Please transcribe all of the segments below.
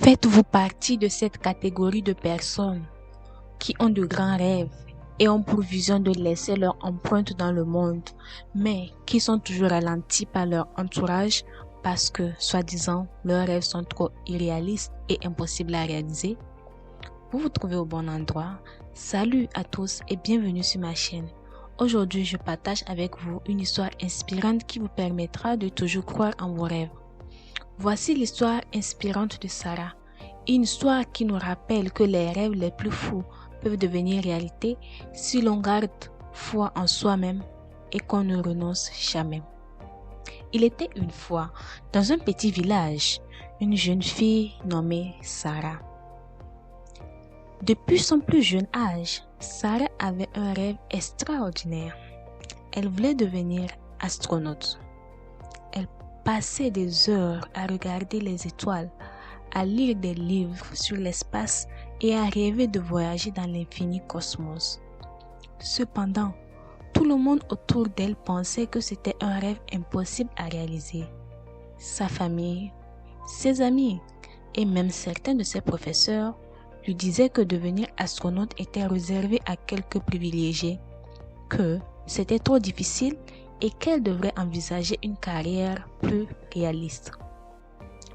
Faites-vous partie de cette catégorie de personnes qui ont de grands rêves et ont pour vision de laisser leur empreinte dans le monde, mais qui sont toujours ralentis par leur entourage parce que, soi-disant, leurs rêves sont trop irréalistes et impossibles à réaliser? Vous vous trouvez au bon endroit. Salut à tous et bienvenue sur ma chaîne. Aujourd'hui, je partage avec vous une histoire inspirante qui vous permettra de toujours croire en vos rêves. Voici l'histoire inspirante de Sarah, une histoire qui nous rappelle que les rêves les plus fous peuvent devenir réalité si l'on garde foi en soi-même et qu'on ne renonce jamais. Il était une fois, dans un petit village, une jeune fille nommée Sarah. Depuis son plus jeune âge, Sarah avait un rêve extraordinaire. Elle voulait devenir astronaute. Elle passait des heures à regarder les étoiles, à lire des livres sur l'espace et à rêver de voyager dans l'infini cosmos. Cependant, tout le monde autour d'elle pensait que c'était un rêve impossible à réaliser. Sa famille, ses amis et même certains de ses professeurs lui disaient que devenir astronaute était réservé à quelques privilégiés, que c'était trop difficile et qu'elle devrait envisager une carrière plus réaliste.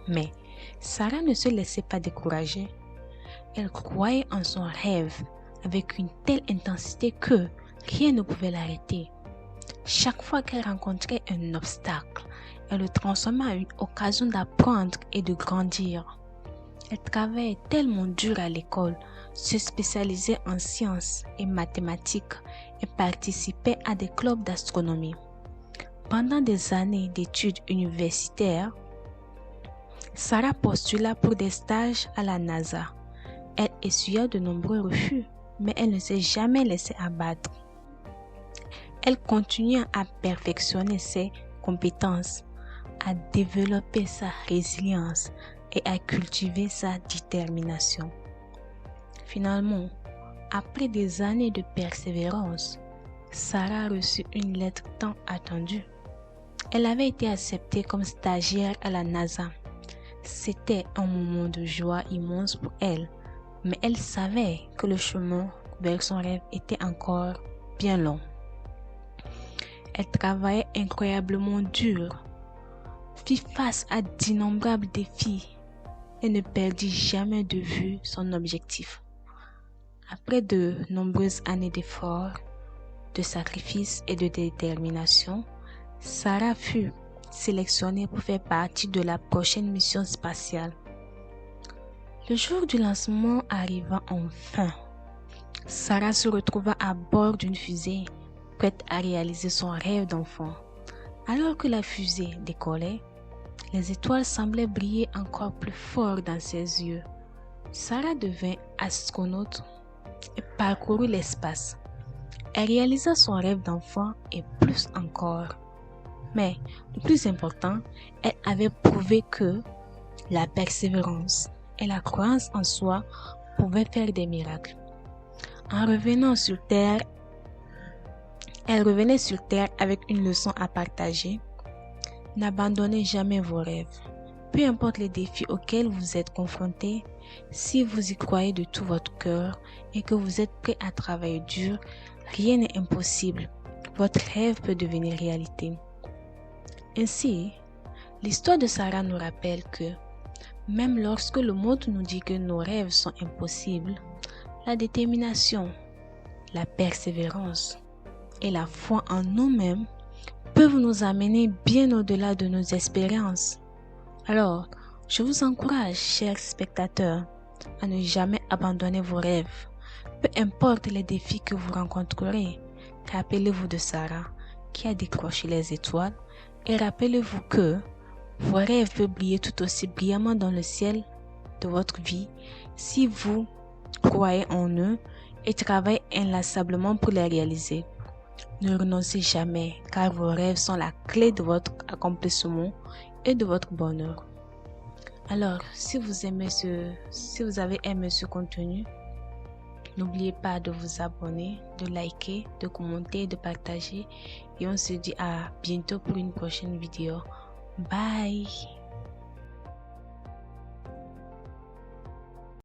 Mais Sarah ne se laissait pas décourager. Elle croyait en son rêve avec une telle intensité que rien ne pouvait l'arrêter. Chaque fois qu'elle rencontrait un obstacle, elle le transformait en une occasion d'apprendre et de grandir. Elle travaillait tellement dur à l'école, se spécialisait en sciences et mathématiques et participait à des clubs d'astronomie. Pendant des années d'études universitaires, Sarah postula pour des stages à la NASA. Elle essuya de nombreux refus, mais elle ne s'est jamais laissée abattre. Elle continua à perfectionner ses compétences, à développer sa résilience et à cultiver sa détermination. Finalement, après des années de persévérance, Sarah reçut une lettre tant attendue. Elle avait été acceptée comme stagiaire à la NASA. C'était un moment de joie immense pour elle, mais elle savait que le chemin vers son rêve était encore bien long. Elle travaillait incroyablement dur, fit face à d'innombrables défis et ne perdit jamais de vue son objectif. Après de nombreuses années d'efforts, de sacrifices et de détermination, Sarah fut sélectionnée pour faire partie de la prochaine mission spatiale. Le jour du lancement arriva enfin. Sarah se retrouva à bord d'une fusée, prête à réaliser son rêve d'enfant. Alors que la fusée décollait, les étoiles semblaient briller encore plus fort dans ses yeux. Sarah devint astronaute et parcourut l'espace. Elle réalisa son rêve d'enfant et plus encore. Mais le plus important, elle avait prouvé que la persévérance et la croyance en soi pouvaient faire des miracles. En revenant sur Terre, elle revenait sur Terre avec une leçon à partager. N'abandonnez jamais vos rêves. Peu importe les défis auxquels vous êtes confrontés, si vous y croyez de tout votre cœur et que vous êtes prêt à travailler dur, rien n'est impossible. Votre rêve peut devenir réalité. Ainsi, l'histoire de Sarah nous rappelle que même lorsque le monde nous dit que nos rêves sont impossibles, la détermination, la persévérance et la foi en nous-mêmes peuvent nous amener bien au-delà de nos espérances. Alors, je vous encourage, chers spectateurs, à ne jamais abandonner vos rêves, peu importe les défis que vous rencontrerez. Rappelez-vous de Sarah, qui a décroché les étoiles, et rappelez-vous que vos rêves peuvent briller tout aussi brillamment dans le ciel de votre vie si vous croyez en eux et travaillez inlassablement pour les réaliser. Ne renoncez jamais, car vos rêves sont la clé de votre accomplissement et de votre bonheur. Alors, si vous avez aimé ce contenu, n'oubliez pas de vous abonner, de liker, de commenter, de partager. Et on se dit à bientôt pour une prochaine vidéo. Bye!